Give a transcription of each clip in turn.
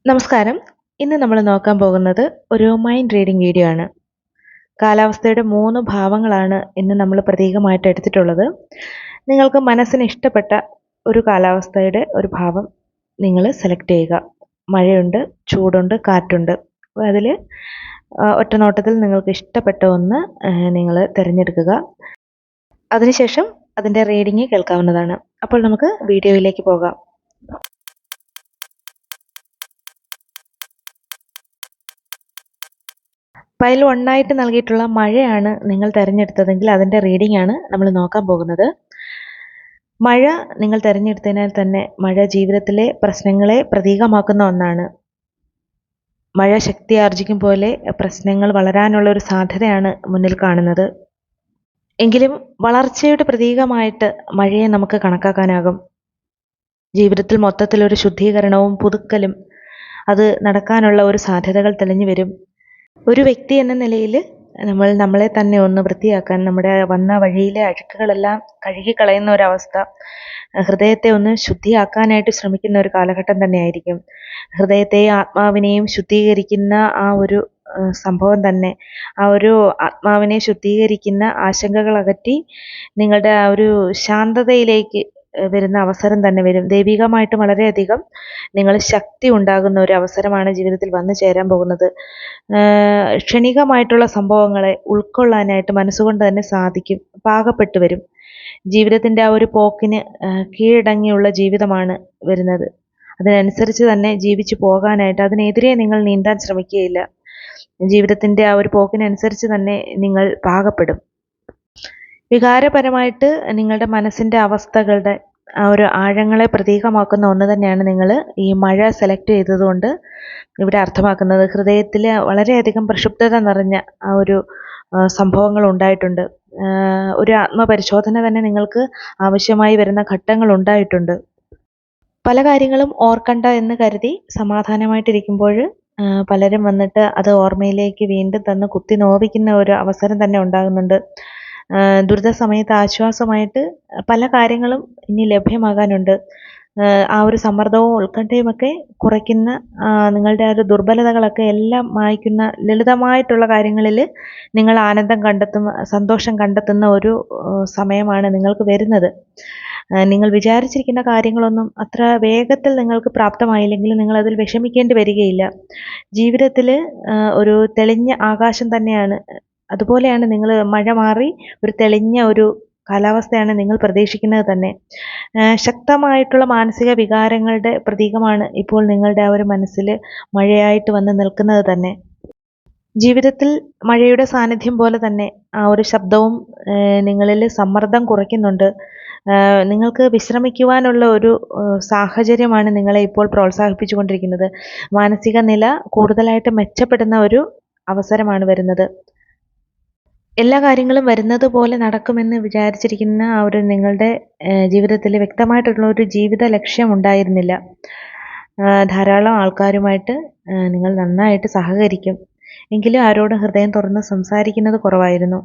നമസ്കാരം. ഇന്ന് നമ്മൾ നോക്കാൻ പോകുന്നത് ഒരു മൈൻഡ് റീഡിംഗ് വീഡിയോ ആണ്. കാലാവസ്ഥയുടെ 3 ഭാവങ്ങളാണ് ഇന്ന് നമ്മൾ പ്രതീകമായിട്ട് എടുത്തിട്ടുള്ളത്. നിങ്ങൾക്ക് മനസ്സിന് ഇഷ്ടപ്പെട്ട ഒരു കാലാവസ്ഥയുടെ ഒരു ഭാവം നിങ്ങൾ സെലക്ട് ചെയ്യുക. മഴയുണ്ട്, ചൂടുണ്ട്, കാറ്റുണ്ട്. അതിൽ ഒറ്റ നോട്ടത്തിൽ നിങ്ങൾക്ക് ഇഷ്ടപ്പെട്ട ഒന്ന് നിങ്ങൾ തിരഞ്ഞെടുക്കുക. അതിനുശേഷം അതിൻ്റെ റീഡിംഗ് കേൾക്കാവുന്നതാണ്. അപ്പോൾ നമുക്ക് വീഡിയോയിലേക്ക് പോകാം. ഫയൽ 1 ആയിട്ട് നൽകിയിട്ടുള്ള മഴയാണ് നിങ്ങൾ തിരഞ്ഞെടുത്തതെങ്കിൽ അതിൻ്റെ റീഡിംഗ് ആണ് നമ്മൾ നോക്കാൻ പോകുന്നത്. മഴ നിങ്ങൾ തിരഞ്ഞെടുത്തതിനാൽ തന്നെ മഴ ജീവിതത്തിലെ പ്രശ്നങ്ങളെ പ്രതീകമാക്കുന്ന ഒന്നാണ്. മഴ ശക്തിയാർജിക്കും പോലെ പ്രശ്നങ്ങൾ വളരാനുള്ള ഒരു സാധ്യതയാണ് മുന്നിൽ കാണുന്നത്. എങ്കിലും വളർച്ചയുടെ പ്രതീകമായിട്ട് മഴയെ നമുക്ക് കണക്കാക്കാനാകും. ജീവിതത്തിൽ മൊത്തത്തിലൊരു ശുദ്ധീകരണവും പുതുക്കലും അത് നടക്കാനുള്ള ഒരു സാധ്യതകൾ തെളിഞ്ഞു വരും. ഒരു വ്യക്തി എന്ന നിലയിൽ നമ്മൾ നമ്മളെ തന്നെ ഒന്ന് വൃത്തിയാക്കാൻ, നമ്മുടെ വന്ന വഴിയിലെ അഴുക്കുകളെല്ലാം കഴുകിക്കളയുന്ന ഒരവസ്ഥ, ഹൃദയത്തെ ഒന്ന് ശുദ്ധിയാക്കാനായിട്ട് ശ്രമിക്കുന്ന ഒരു കാലഘട്ടം തന്നെയായിരിക്കും. ഹൃദയത്തെയും ആത്മാവിനെയും ശുദ്ധീകരിക്കുന്ന ആ ഒരു സംഭവം തന്നെ, ആ ഒരു ആത്മാവിനെ ശുദ്ധീകരിക്കുന്ന ആശങ്കകൾ അകറ്റി നിങ്ങളുടെ ആ ഒരു ശാന്തതയിലേക്ക് വരുന്ന അവസരം തന്നെ വരും. ദൈവികമായിട്ട് വളരെയധികം നിങ്ങൾ ശക്തി ഉണ്ടാകുന്ന ഒരു അവസരമാണ് ജീവിതത്തിൽ വന്നു ചേരാൻ പോകുന്നത്. ക്ഷണികമായിട്ടുള്ള സംഭവങ്ങളെ ഉൾക്കൊള്ളാനായിട്ട് മനസ്സുകൊണ്ട് തന്നെ സാധിക്കും, പാകപ്പെട്ടു വരും. ജീവിതത്തിൻ്റെ ആ ഒരു പോക്കിന് കീഴടങ്ങിയുള്ള ജീവിതമാണ് വരുന്നത്. അതിനനുസരിച്ച് തന്നെ ജീവിച്ചു പോകാനായിട്ട്, അതിനെതിരെ നിങ്ങൾ നീന്താൻ ശ്രമിക്കുകയില്ല. ജീവിതത്തിൻ്റെ ആ ഒരു പോക്കിനനുസരിച്ച് തന്നെ നിങ്ങൾ പാകപ്പെടും. വികാരപരമായിട്ട് നിങ്ങളുടെ മനസ്സിൻ്റെ അവസ്ഥകളുടെ ആ ഒരു ആഴങ്ങളെ പ്രതീകമാക്കുന്ന ഒന്ന് തന്നെയാണ് നിങ്ങൾ ഈ മഴ സെലക്ട് ചെയ്തതുകൊണ്ട് ഇവിടെ അർത്ഥമാക്കുന്നത്. ഹൃദയത്തിൽ വളരെയധികം പ്രക്ഷുബ്ധത നിറഞ്ഞ ആ ഒരു സംഭവങ്ങൾ ഉണ്ടായിട്ടുണ്ട്. ഒരു ആത്മപരിശോധന തന്നെ നിങ്ങൾക്ക് ആവശ്യമായി വരുന്ന ഘട്ടങ്ങൾ ഉണ്ടായിട്ടുണ്ട്. പല കാര്യങ്ങളും ഓർക്കണ്ട എന്ന് കരുതി സമാധാനമായിട്ടിരിക്കുമ്പോൾ പലരും വന്നിട്ട് അത് ഓർമ്മയിലേക്ക് വീണ്ടും തന്ന് കുത്തി നോവിക്കുന്ന ഒരു അവസരം തന്നെ ഉണ്ടാകുന്നുണ്ട്. ദുരിത സമയത്ത് ആശ്വാസമായിട്ട് പല കാര്യങ്ങളും ഇനി ലഭ്യമാകാനുണ്ട്. ആ ഒരു സമ്മർദ്ദവും ഉത്കണ്ഠയുമൊക്കെ കുറയ്ക്കുന്ന, നിങ്ങളുടെ ആ ഒരു ദുർബലതകളൊക്കെ എല്ലാം മായ്ക്കുന്ന ലളിതമായിട്ടുള്ള കാര്യങ്ങളിൽ നിങ്ങൾ ആനന്ദം കണ്ടെത്തുന്ന, സന്തോഷം കണ്ടെത്തുന്ന ഒരു സമയമാണ് നിങ്ങൾക്ക് വരുന്നത്. നിങ്ങൾ വിചാരിച്ചിരിക്കുന്ന കാര്യങ്ങളൊന്നും അത്ര വേഗത്തിൽ നിങ്ങൾക്ക് പ്രാപ്തമായില്ലെങ്കിൽ നിങ്ങളതിൽ വിഷമിക്കേണ്ടി വരികയില്ല. ജീവിതത്തിൽ ഒരു തെളിഞ്ഞ ആകാശം തന്നെയാണ്. അതുപോലെയാണ് നിങ്ങൾ മഴ മാറി ഒരു തെളിഞ്ഞ ഒരു കാലാവസ്ഥയാണ് നിങ്ങൾ പ്രതീക്ഷിക്കുന്നത് തന്നെ. ശക്തമായിട്ടുള്ള മാനസിക വികാരങ്ങളുടെ പ്രതീകമാണ് ഇപ്പോൾ നിങ്ങളുടെ ആ ഒരു മനസ്സിൽ മഴയായിട്ട് വന്ന് നിൽക്കുന്നത് തന്നെ. ജീവിതത്തിൽ മഴയുടെ സാന്നിധ്യം പോലെ തന്നെ ആ ഒരു ശബ്ദവും നിങ്ങളിൽ സമ്മർദ്ദം കുറയ്ക്കുന്നുണ്ട്. നിങ്ങൾക്ക് വിശ്രമിക്കുവാനുള്ള ഒരു സാഹചര്യമാണ് നിങ്ങളെ ഇപ്പോൾ പ്രോത്സാഹിപ്പിച്ചുകൊണ്ടിരിക്കുന്നത്. മാനസിക നില കൂടുതലായിട്ട് മെച്ചപ്പെടുന്ന ഒരു അവസരമാണ് വരുന്നത്. എല്ലാ കാര്യങ്ങളും വരുന്നത് പോലെ നടക്കുമെന്ന് വിചാരിച്ചിരിക്കുന്ന ആ ഒരു നിങ്ങളുടെ ജീവിതത്തിൽ വ്യക്തമായിട്ടുള്ള ഒരു ജീവിത ലക്ഷ്യം ഉണ്ടായിരുന്നില്ല. ധാരാളം ആൾക്കാരുമായിട്ട് നിങ്ങൾ നന്നായിട്ട് സഹകരിക്കും, എങ്കിലും ആരോടും ഹൃദയം തുറന്ന് സംസാരിക്കുന്നത് കുറവായിരുന്നു.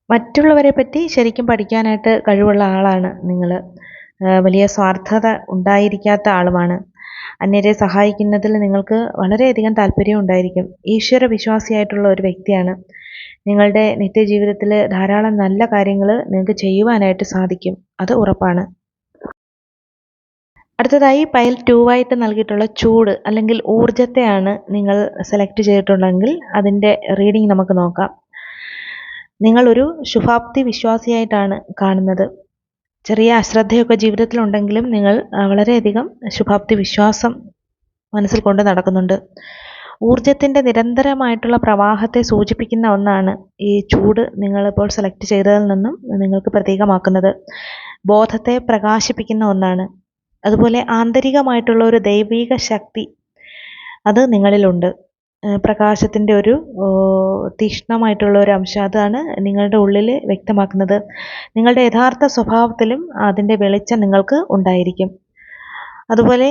മറ്റുള്ളവരെ പറ്റി ശരിക്കും പഠിക്കാനായിട്ട് കഴിവുള്ള ആളാണ് നിങ്ങൾ. വലിയ സ്വാർത്ഥത ഉണ്ടായിരിക്കാത്ത ആളുമാണ്. അന്യരെ സഹായിക്കുന്നതിൽ നിങ്ങൾക്ക് വളരെയധികം താല്പര്യം ഉണ്ടായിരിക്കും. ഈശ്വര വിശ്വാസിയായിട്ടുള്ള ഒരു വ്യക്തിയാണ്. നിങ്ങളുടെ നിത്യജീവിതത്തിൽ ധാരാളം നല്ല കാര്യങ്ങൾ നിങ്ങൾക്ക് ചെയ്യുവാനായിട്ട് സാധിക്കും, അത് ഉറപ്പാണ്. അടുത്തതായി പയൽ 2 ആയിട്ട് നൽകിയിട്ടുള്ള ചൂട് അല്ലെങ്കിൽ ഊർജത്തെയാണ് നിങ്ങൾ സെലക്ട് ചെയ്തിട്ടുണ്ടെങ്കിൽ അതിൻ്റെ റീഡിംഗ് നമുക്ക് നോക്കാം. നിങ്ങളൊരു ശുഭാപ്തി വിശ്വാസിയായിട്ടാണ് കാണുന്നത്. ചെറിയ അശ്രദ്ധയൊക്കെ ജീവിതത്തിലുണ്ടെങ്കിലും നിങ്ങൾ വളരെയധികം ശുഭാപ്തി വിശ്വാസം മനസ്സിൽ കൊണ്ട് നടക്കുന്നുണ്ട്. ഊർജത്തിൻ്റെ നിരന്തരമായിട്ടുള്ള പ്രവാഹത്തെ സൂചിപ്പിക്കുന്ന ഒന്നാണ് ഈ ചൂട് നിങ്ങളിപ്പോൾ സെലക്ട് ചെയ്തതിൽ നിന്നും നിങ്ങൾക്ക് പ്രതീകമാക്കുന്നത്. ബോധത്തെ പ്രകാശിപ്പിക്കുന്ന ഒന്നാണ്. അതുപോലെ ആന്തരികമായിട്ടുള്ള ഒരു ദൈവിക ശക്തി അത് നിങ്ങളിലുണ്ട്. പ്രകാശത്തിൻ്റെ ഒരു തീക്ഷ്ണമായിട്ടുള്ള ഒരു അംശം അതാണ് നിങ്ങളുടെ ഉള്ളിൽ വ്യക്തമാക്കുന്നത്. നിങ്ങളുടെ യഥാർത്ഥ സ്വഭാവത്തിലും അതിൻ്റെ വെളിച്ചം നിങ്ങൾക്ക് ഉണ്ടായിരിക്കും. അതുപോലെ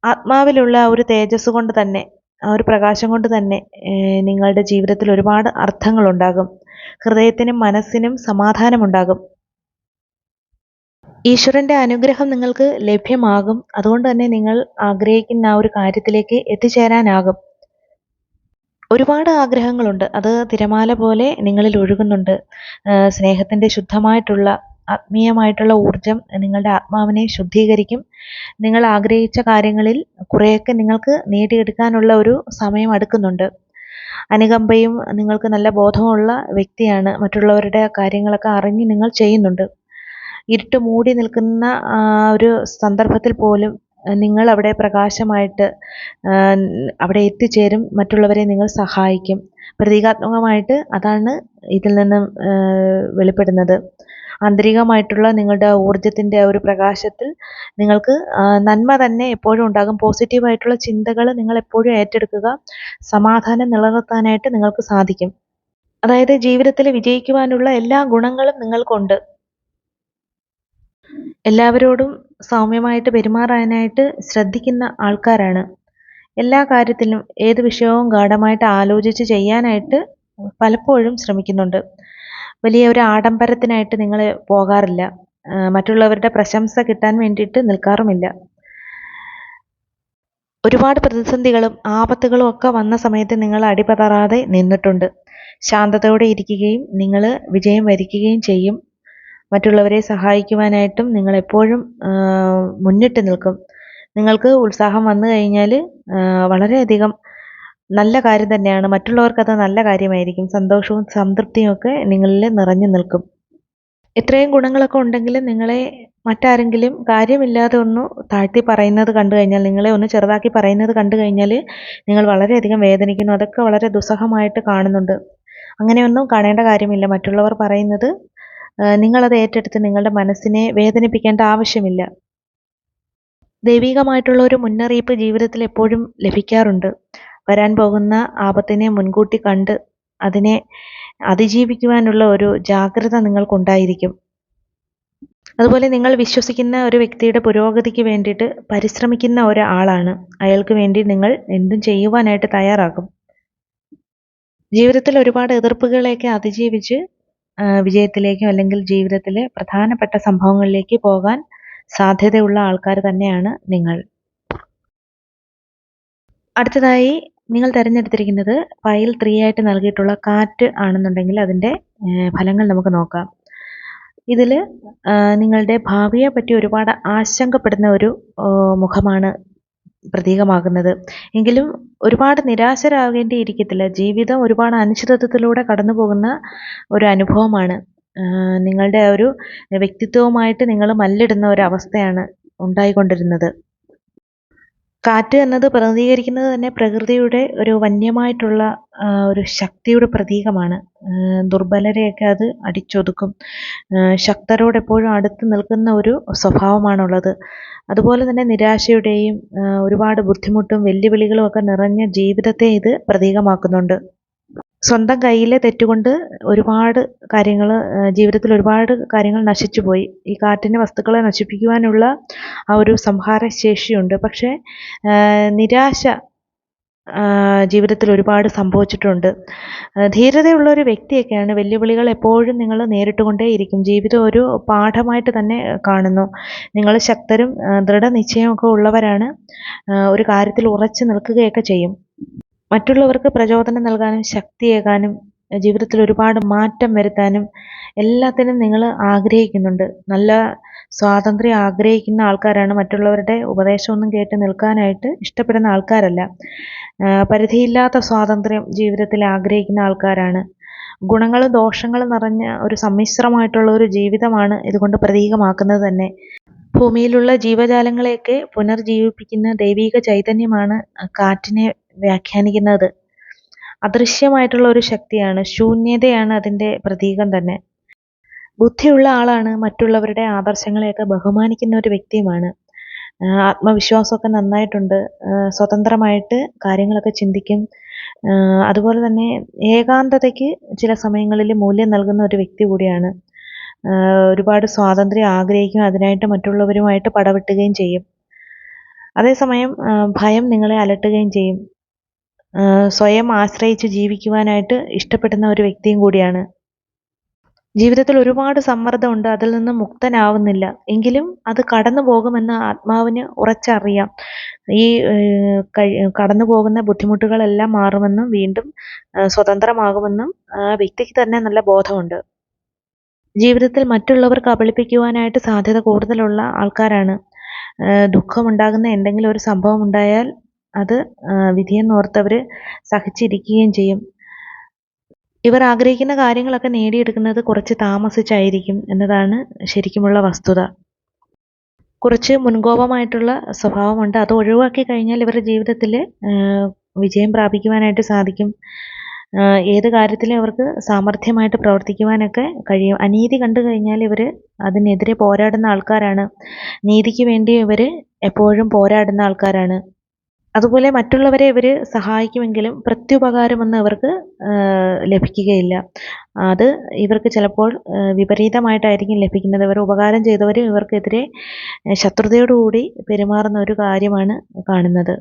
ആത്മാവിലുള്ള ഒരു തേജസ് കൊണ്ട് തന്നെ, ആ ഒരു പ്രകാശം കൊണ്ട് തന്നെ നിങ്ങളുടെ ജീവിതത്തിൽ ഒരുപാട് അർത്ഥങ്ങളുണ്ടാകും. ഹൃദയത്തിനും മനസ്സിനും സമാധാനമുണ്ടാകും. ഈശ്വരൻ്റെ അനുഗ്രഹം നിങ്ങൾക്ക് ലഭ്യമാകും. അതുകൊണ്ട് തന്നെ നിങ്ങൾ ആഗ്രഹിക്കുന്ന ആ ഒരു കാര്യത്തിലേക്ക് എത്തിച്ചേരാനാകും. ഒരുപാട് ആഗ്രഹങ്ങളുണ്ട്. അത് തിരമാല പോലെ നിങ്ങളിൽ ഒഴുകുന്നുണ്ട്. സ്നേഹത്തിൻ്റെ ശുദ്ധമായിട്ടുള്ള ആത്മീയമായിട്ടുള്ള ഊർജം നിങ്ങളുടെ ആത്മാവിനെ ശുദ്ധീകരിക്കും. നിങ്ങൾ ആഗ്രഹിച്ച കാര്യങ്ങളിൽ കുറേയൊക്കെ നിങ്ങൾക്ക് നേടിയെടുക്കാനുള്ള ഒരു സമയം അടുക്കുന്നുണ്ട്. അനുകമ്പയും നിങ്ങൾക്ക് നല്ല ബോധമുള്ള വ്യക്തിയാണ്. മറ്റുള്ളവരുടെ കാര്യങ്ങളൊക്കെ അറിഞ്ഞ് നിങ്ങൾ ചെയ്യുന്നുണ്ട്. ഇരുട്ട് മൂടി നിൽക്കുന്ന ഒരു സന്ദർഭത്തിൽ പോലും നിങ്ങൾ അവിടെ പ്രകാശമായിട്ട് അവിടെ എത്തിച്ചേരും. മറ്റുള്ളവരെ നിങ്ങൾ സഹായിക്കും. പ്രതീകാത്മകമായിട്ട് അതാണ് ഇതിൽ നിന്നും വെളിപ്പെടുന്നത്. ആന്തരികമായിട്ടുള്ള നിങ്ങളുടെ ഊർജത്തിൻ്റെ ഒരു പ്രകാശത്തിൽ നിങ്ങൾക്ക് നന്മ തന്നെ എപ്പോഴും ഉണ്ടാകും. പോസിറ്റീവായിട്ടുള്ള ചിന്തകൾ നിങ്ങൾ എപ്പോഴും ഏറ്റെടുക്കുക. സമാധാനം നിലനിർത്താനായിട്ട് നിങ്ങൾക്ക് സാധിക്കും. അതായത് ജീവിതത്തിൽ വിജയിക്കുവാനുള്ള എല്ലാ ഗുണങ്ങളും നിങ്ങൾക്കുണ്ട്. എല്ലാവരോടും സൗമ്യമായിട്ട് പെരുമാറാനായിട്ട് ശ്രദ്ധിക്കുന്ന ആൾക്കാരാണ്. എല്ലാ കാര്യത്തിലും ഏത് വിഷയവും ഗാഢമായിട്ട് ആലോചിച്ച് ചെയ്യാനായിട്ട് പലപ്പോഴും ശ്രമിക്കുന്നുണ്ട്. വലിയ ഒരു ആഡംബരത്തിനായിട്ട് നിങ്ങൾ പോകാറില്ല. മറ്റുള്ളവരുടെ പ്രശംസ കിട്ടാൻ വേണ്ടിയിട്ട് നിൽക്കാറുമില്ല. ഒരുപാട് പ്രതിസന്ധികളും ആപത്തുകളും ഒക്കെ വന്ന സമയത്ത് നിങ്ങൾ അടിപതറാതെ നിന്നിട്ടുണ്ട്. ശാന്തതയോടെ ഇരിക്കുകയും നിങ്ങൾ വിജയം വരിക്കുകയും ചെയ്യും. മറ്റുള്ളവരെ സഹായിക്കുവാനായിട്ടും നിങ്ങൾ എപ്പോഴും മുന്നിട്ട് നിൽക്കും. നിങ്ങൾക്ക് ഉത്സാഹം വന്നു കഴിഞ്ഞാൽ വളരെയധികം നല്ല കാര്യം തന്നെയാണ്. മറ്റുള്ളവർക്കത് നല്ല കാര്യമായിരിക്കും. സന്തോഷവും സംതൃപ്തിയും ഒക്കെ നിങ്ങളിൽ നിറഞ്ഞു നിൽക്കും. ഇത്രയും ഗുണങ്ങളൊക്കെ ഉണ്ടെങ്കിലും നിങ്ങളെ മറ്റാരെങ്കിലും കാര്യമില്ലാതെ ഒന്ന് താഴ്ത്തി പറയുന്നത് കണ്ടു കഴിഞ്ഞാൽ, നിങ്ങളെ ഒന്ന് ചെറുതാക്കി പറയുന്നത് കണ്ടു കഴിഞ്ഞാൽ നിങ്ങൾ വളരെയധികം വേദനിക്കുന്നു. അതൊക്കെ വളരെ ദുസ്സഹമായിട്ട് കാണുന്നുണ്ട്. അങ്ങനെയൊന്നും കാണേണ്ട കാര്യമില്ല. മറ്റുള്ളവർ പറയുന്നത് നിങ്ങളത് ഏറ്റെടുത്ത് നിങ്ങളുടെ മനസ്സിനെ വേദനിപ്പിക്കേണ്ട ആവശ്യമില്ല. ദൈവികമായിട്ടുള്ള ഒരു മുന്നറിയിപ്പ് ജീവിതത്തിൽ എപ്പോഴും ലഭിക്കാറുണ്ട്. വരാൻ പോകുന്ന ആപത്തിനെ മുൻകൂട്ടി കണ്ട് അതിനെ അതിജീവിക്കുവാനുള്ള ഒരു ജാഗ്രത നിങ്ങൾക്കുണ്ടായിരിക്കും. അതുപോലെ നിങ്ങൾ വിശ്വസിക്കുന്ന ഒരു വ്യക്തിയുടെ പുരോഗതിക്ക് വേണ്ടിയിട്ട് പരിശ്രമിക്കുന്ന ഒരാളാണ്. അയാൾക്ക് വേണ്ടി നിങ്ങൾ എന്തും ചെയ്യുവാനായിട്ട് തയ്യാറാകും. ജീവിതത്തിൽ ഒരുപാട് എതിർപ്പുകളെയൊക്കെ അതിജീവിച്ച് വിജയത്തിലേക്കോ അല്ലെങ്കിൽ ജീവിതത്തിലെ പ്രധാനപ്പെട്ട സംഭവങ്ങളിലേക്ക് പോകാൻ സാധ്യതയുള്ള ആൾക്കാർ തന്നെയാണ് നിങ്ങൾ. അടുത്തതായി നിങ്ങൾ തിരഞ്ഞെടുത്തിരിക്കുന്നത് ഫയൽ 3 ആയിട്ട് നൽകിയിട്ടുള്ള കാറ്റ് ആണെന്നുണ്ടെങ്കിൽ അതിൻ്റെ ഫലങ്ങൾ നമുക്ക് നോക്കാം. ഇതിൽ നിങ്ങളുടെ ഭാവിയെ പറ്റി ഒരുപാട് ആശങ്കപ്പെടുന്ന ഒരു മുഖമാണ് പ്രതീകമാകുന്നത്. എങ്കിലും ഒരുപാട് നിരാശരാകേണ്ടിയിരിക്കത്തില്ല. ജീവിതം ഒരുപാട് അനിശ്ചിതത്വത്തിലൂടെ കടന്നു പോകുന്ന ഒരു അനുഭവമാണ്. നിങ്ങളുടെ ഒരു വ്യക്തിത്വവുമായിട്ട് നിങ്ങൾ മല്ലിടുന്ന ഒരവസ്ഥയാണ് ഉണ്ടായിക്കൊണ്ടിരുന്നത്. കാറ്റ് എന്നത് പ്രതിനിധീകരിക്കുന്നത് തന്നെ പ്രകൃതിയുടെ ഒരു വന്യമായിട്ടുള്ള ഒരു ശക്തിയുടെ പ്രതീകമാണ്. ദുർബലരെയൊക്കെ അത് അടിച്ചൊതുക്കും. ശക്തരോട് എപ്പോഴും അടുത്ത് നിൽക്കുന്ന ഒരു സ്വഭാവമാണുള്ളത്. അതുപോലെ തന്നെ നിരാശയുടെയും ഒരുപാട് ബുദ്ധിമുട്ടും വെല്ലുവിളികളും ഒക്കെ നിറഞ്ഞ ജീവിതത്തെ ഇത് പ്രതീകമാക്കുന്നുണ്ട്. സ്വന്തം കയ്യിലെ തെറ്റുകൊണ്ട് ഒരുപാട് കാര്യങ്ങൾ ജീവിതത്തിൽ ഒരുപാട് കാര്യങ്ങൾ നശിച്ചുപോയി. ഈ കാറ്റിന് വസ്തുക്കളെ നശിപ്പിക്കുവാനുള്ള ആ ഒരു സംഹാര ശേഷിയുണ്ട്. പക്ഷേ നിരാശ ജീവിതത്തിൽ ഒരുപാട് സംഭവിച്ചിട്ടുണ്ട്. ധീരതയുള്ള ഒരു വ്യക്തിയൊക്കെയാണ്. വെല്ലുവിളികൾ എപ്പോഴും നിങ്ങൾ നേരിട്ടുകൊണ്ടേയിരിക്കും. ജീവിതം ഒരു പാഠമായിട്ട് തന്നെ കാണുന്നു. നിങ്ങൾ ശക്തരും ദൃഢനിശ്ചയമൊക്കെ ഉള്ളവരാണ്. ഒരു കാര്യത്തിൽ ഉറച്ചു നിൽക്കുകയൊക്കെ ചെയ്യും. മറ്റുള്ളവർക്ക് പ്രചോദനം നൽകാനും ശക്തിയേകാനും ജീവിതത്തിൽ ഒരുപാട് മാറ്റം വരുത്താനും എല്ലാത്തിനും നിങ്ങൾ ആഗ്രഹിക്കുന്നുണ്ട്. നല്ല സ്വാതന്ത്ര്യം ആഗ്രഹിക്കുന്ന ആൾക്കാരാണ്. മറ്റുള്ളവരുടെ ഉപദേശമൊന്നും കേട്ട് നിൽക്കാനായിട്ട് ഇഷ്ടപ്പെടുന്ന ആൾക്കാരല്ല. പരിധിയില്ലാത്ത സ്വാതന്ത്ര്യം ജീവിതത്തിൽ ആഗ്രഹിക്കുന്ന ആൾക്കാരാണ്. ഗുണങ്ങളും ദോഷങ്ങളും നിറഞ്ഞ ഒരു സമ്മിശ്രമായിട്ടുള്ള ഒരു ജീവിതമാണ് ഇതുകൊണ്ട് പ്രതീകമാക്കുന്നത് തന്നെ. ഭൂമിയിലുള്ള ജീവജാലങ്ങളെയൊക്കെ പുനർജീവിപ്പിക്കുന്ന ദൈവിക ചൈതന്യമാണ് കാറ്റിനെ വ്യാഖ്യാനിക്കുന്നത്. അദൃശ്യമായിട്ടുള്ള ഒരു ശക്തിയാണ്. ശൂന്യതയാണ് അതിൻ്റെ പ്രതീകം തന്നെ. ബുദ്ധിയുള്ള ആളാണ്. മറ്റുള്ളവരുടെ ആദർശങ്ങളെയൊക്കെ ബഹുമാനിക്കുന്ന ഒരു വ്യക്തിയുമാണ്. ആത്മവിശ്വാസമൊക്കെ നന്നായിട്ടുണ്ട്. സ്വതന്ത്രമായിട്ട് കാര്യങ്ങളൊക്കെ ചിന്തിക്കും. അതുപോലെ തന്നെ ഏകാന്തതയ്ക്ക് ചില സമയങ്ങളിൽ മൂല്യം നൽകുന്ന ഒരു വ്യക്തി കൂടിയാണ്. ഒരുപാട് സ്വാതന്ത്ര്യം ആഗ്രഹിക്കും. അതിനായിട്ട് മറ്റുള്ളവരുമായിട്ട് പടവെട്ടുകയും ചെയ്യും. അതേസമയം ഭയം നിങ്ങളെ അലട്ടുകയും ചെയ്യും. സ്വയം ആശ്രയിച്ച് ജീവിക്കുവാനായിട്ട് ഇഷ്ടപ്പെടുന്ന ഒരു വ്യക്തിയും കൂടിയാണ്. ജീവിതത്തിൽ ഒരുപാട് സമ്മർദ്ദമുണ്ട്. അതിൽ നിന്ന് മുക്തനാവുന്നില്ല. എങ്കിലും അത് കടന്നു പോകുമെന്ന് ആത്മാവിന് ഉറച്ചറിയാം. ഈ കടന്നു പോകുന്ന ബുദ്ധിമുട്ടുകളെല്ലാം മാറുമെന്നും വീണ്ടും സ്വതന്ത്രമാകുമെന്നും ആ വ്യക്തിക്ക് തന്നെ നല്ല ബോധമുണ്ട്. ജീവിതത്തിൽ മറ്റുള്ളവർ കബളിപ്പിക്കുവാനായിട്ട് സാധ്യത കൂടുതലുള്ള ആൾക്കാരാണ്. ദുഃഖമുണ്ടാകുന്ന എന്തെങ്കിലും ഒരു സംഭവം ഉണ്ടായാൽ അത് വിധിയെന്നോർത്തവർ സഹിച്ചിരിക്കുകയും ചെയ്യും. ഇവർ ആഗ്രഹിക്കുന്ന കാര്യങ്ങളൊക്കെ നേടിയെടുക്കുന്നത് കുറച്ച് താമസിച്ചായിരിക്കും എന്നതാണ് ശരിക്കുമുള്ള വസ്തുത. കുറച്ച് മുൻകോപമായിട്ടുള്ള സ്വഭാവമുണ്ട്. അത് ഒഴിവാക്കി കഴിഞ്ഞാൽ ഇവരുടെ ജീവിതത്തിൽ വിജയം പ്രാപിക്കുവാനായിട്ട് സാധിക്കും. ഏത് കാര്യത്തിലും അവർക്ക് സാമർഥ്യമായിട്ട് പ്രവർത്തിക്കുവാനൊക്കെ കഴിയും. അനീതി കണ്ടു കഴിഞ്ഞാൽ ഇവർ അതിനെതിരെ പോരാടുന്ന ആൾക്കാരാണ്. നീതിക്ക് വേണ്ടി ഇവർ എപ്പോഴും പോരാടുന്ന ആൾക്കാരാണ്. അതുപോലെ മറ്റുള്ളവരെ ഇവർ സഹായിക്കുമെങ്കിലും പ്രത്യുപകാരമൊന്നും ഇവർക്ക് ലഭിക്കുകയില്ല. അത് ഇവർക്ക് ചിലപ്പോൾ വിപരീതമായിട്ടായിരിക്കും ലഭിക്കുന്നത്. ഇവർ ഉപകാരം ചെയ്തവരും ഇവർക്കെതിരെ ശത്രുതയോടുകൂടി പെരുമാറുന്ന ഒരു കാര്യമാണ് കാണുന്നത്.